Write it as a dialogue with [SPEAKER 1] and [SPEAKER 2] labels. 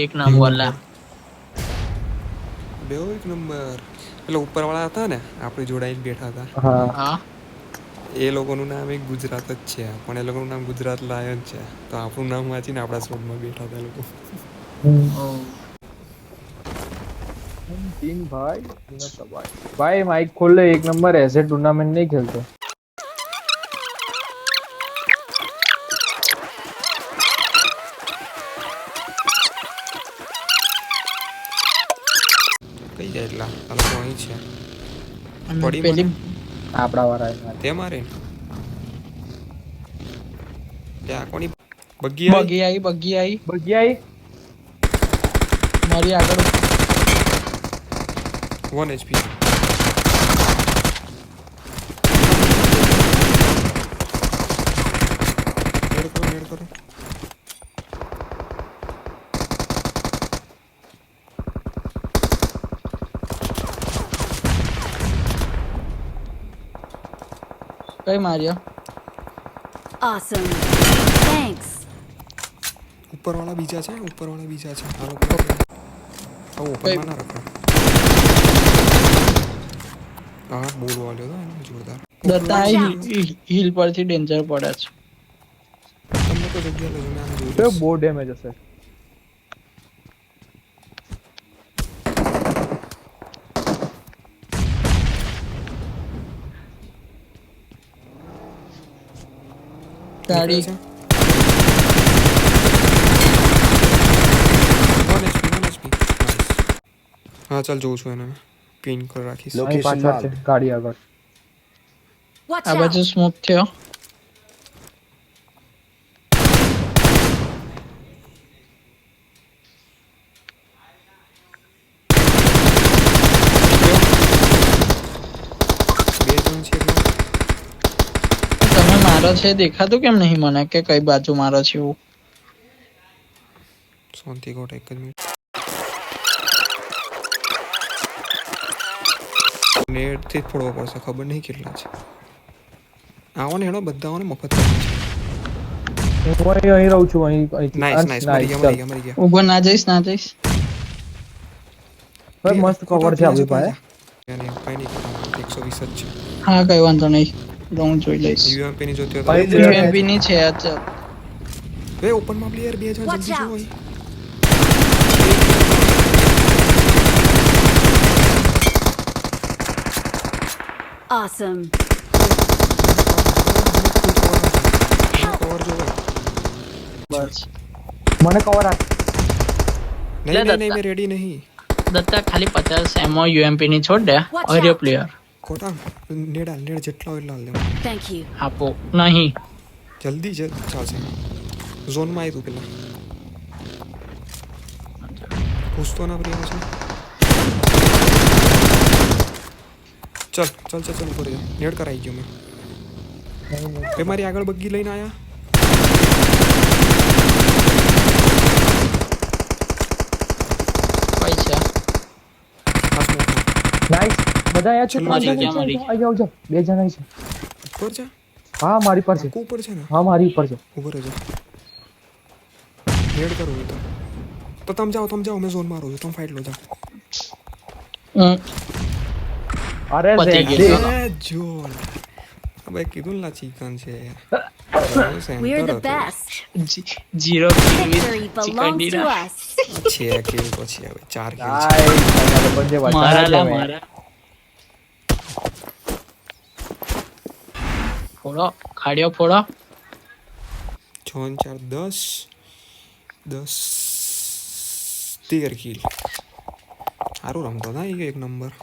[SPEAKER 1] એક નંબર લા.
[SPEAKER 2] બેવ એક નંબર. એટલે ઉપરવાળા હતા ને આપણે જોડાઈને બેઠા હતા.
[SPEAKER 3] હા
[SPEAKER 1] હા
[SPEAKER 2] એ લોકોનું નામ એક ગુજરાત જ છે પણ એ લોકોનું નામ ગુજરાત લાયન છે. તો આપણું નામ વાંચીને આપણા સ્વરમાં બેઠા હતા લોકો.
[SPEAKER 1] ઓ
[SPEAKER 3] તીન ભાઈ માइक खोल ले एक नंबर ऐसे टूर्नामेंट नहीं खेलते
[SPEAKER 2] કઈ જાય એટલા આ લોકો અહીં છે.
[SPEAKER 1] અને
[SPEAKER 2] પડી મને
[SPEAKER 1] પેલી
[SPEAKER 3] આપડા વાળા
[SPEAKER 2] તે મારે ત્યાં કોની બગી આવી
[SPEAKER 1] બગી આવી
[SPEAKER 3] બગિયાઈ
[SPEAKER 1] મારી આગળ
[SPEAKER 2] 1 HP. નેડ કરો
[SPEAKER 1] કઈ માર્યો
[SPEAKER 4] Awesome. Thanks.
[SPEAKER 2] ઉપરવાળા બીજા છે આ લોકો ઓપનમાં ના રાખો. હા બોલ વાળ્યો હતો એને જોરદાર.
[SPEAKER 1] Datta
[SPEAKER 4] Watch out.
[SPEAKER 1] હિલ પરથી ડેન્જર પડે છે.
[SPEAKER 2] તમને તો જગ્યા લેજો ને આમ જોઈ
[SPEAKER 3] तो
[SPEAKER 2] લઈશ.
[SPEAKER 3] बो डैमेज है
[SPEAKER 1] ગાડી
[SPEAKER 2] નીકળે છે 1 HP 1 HP. નાઈસ. હા ચાલ જોઉં છું એને પિન કરી રાખીશ.
[SPEAKER 3] અહીં પાછળ છે ગાડી આગળ
[SPEAKER 4] Watch
[SPEAKER 1] આ
[SPEAKER 4] out.
[SPEAKER 1] બાજુ સ્મોક થયો.
[SPEAKER 2] બે જણ છે એટલે
[SPEAKER 1] તમે મારો છે દેખાતું કેમ નહીં મને કે કઈ બાજુ મારો છે એવું.
[SPEAKER 2] શાંતિ કોટ એક જ મિનિટ. નેટથી જ ફોડવો પડશે ખબર નહીં કેટલા છે. આવો ને હેડો બધા આવો ને મફત છે.
[SPEAKER 3] હું અહીં રહું છું અહીં
[SPEAKER 2] નાઈસ નાઈસ મરી ગયા.
[SPEAKER 1] ઉભો ના જઈશ
[SPEAKER 3] ભાઈ મસ્ત કવર છે આપણી પાસે
[SPEAKER 2] કઈ નહીં 120 જ છે.
[SPEAKER 1] હા કઈ વાંધો નહીં હું જોઈ લઈશ.
[SPEAKER 2] UMP ની જોતી
[SPEAKER 3] ભાઈ,
[SPEAKER 2] હોય તો
[SPEAKER 1] UMP ની છે અચ્છા
[SPEAKER 2] બે ઓપનમાં પ્લેયર બે જણ
[SPEAKER 4] Watch
[SPEAKER 2] જલ્દી
[SPEAKER 4] out.
[SPEAKER 2] જોઈ.
[SPEAKER 4] Awesome.
[SPEAKER 2] કવર જો
[SPEAKER 1] બસ
[SPEAKER 3] મને કવર આપ
[SPEAKER 2] નહીં મેં રેડી નહીં.
[SPEAKER 1] દત્તા ખાલી 50 એમઓ UMP ની છોડ દે
[SPEAKER 4] Watch
[SPEAKER 1] અરે
[SPEAKER 4] out.
[SPEAKER 1] પ્લેયર
[SPEAKER 2] ખોટા નેડ જેટલા હોય એટલા હાલ દે.
[SPEAKER 4] Thank you.
[SPEAKER 1] આપો નહીં
[SPEAKER 2] જલ્દી જ ચાલશે. ઝોનમાં આવી તું પેલા ઘૂસતો ના પ્રિયા છે. ચાલ ઉપર જા. નેડ કરાઈ ગયો મેં. બે મારી આગળ બગ્ગી લઈને આયા.
[SPEAKER 1] પૈસા
[SPEAKER 2] આ સ્મોકમાં.
[SPEAKER 3] નાઈસ બધા આયા છે
[SPEAKER 1] મરી ગયા, મરી
[SPEAKER 3] આઈ જાઓ બે જણ અહીં છે
[SPEAKER 2] ઉપર છે
[SPEAKER 3] હા મારી પર છે
[SPEAKER 2] આખું ઉપર છે ને
[SPEAKER 3] હા મારી ઉપર છે
[SPEAKER 2] ઉપર જ નેડ કરું હોય તો તમે જાઓ મેં ઝોન મારું છું તમે ફાઇટ લો જાઓ.
[SPEAKER 3] અરે
[SPEAKER 1] પતી
[SPEAKER 3] ઝેડ
[SPEAKER 1] ગયું.
[SPEAKER 2] જોન હવે કીધું ને લા ચિકન છે.
[SPEAKER 4] We're the best.
[SPEAKER 1] Zero
[SPEAKER 4] Victory belongs to us.
[SPEAKER 2] છે કે પછી હવે 4 કિલ છે.
[SPEAKER 3] નાઈસ બંને
[SPEAKER 1] મારા લા
[SPEAKER 3] વચ્ચે
[SPEAKER 1] મારા ફોડો ખાડ્યો ફોડો
[SPEAKER 2] 6 4 10 13 કિલ. સારું રમતો હતા એક નંબર.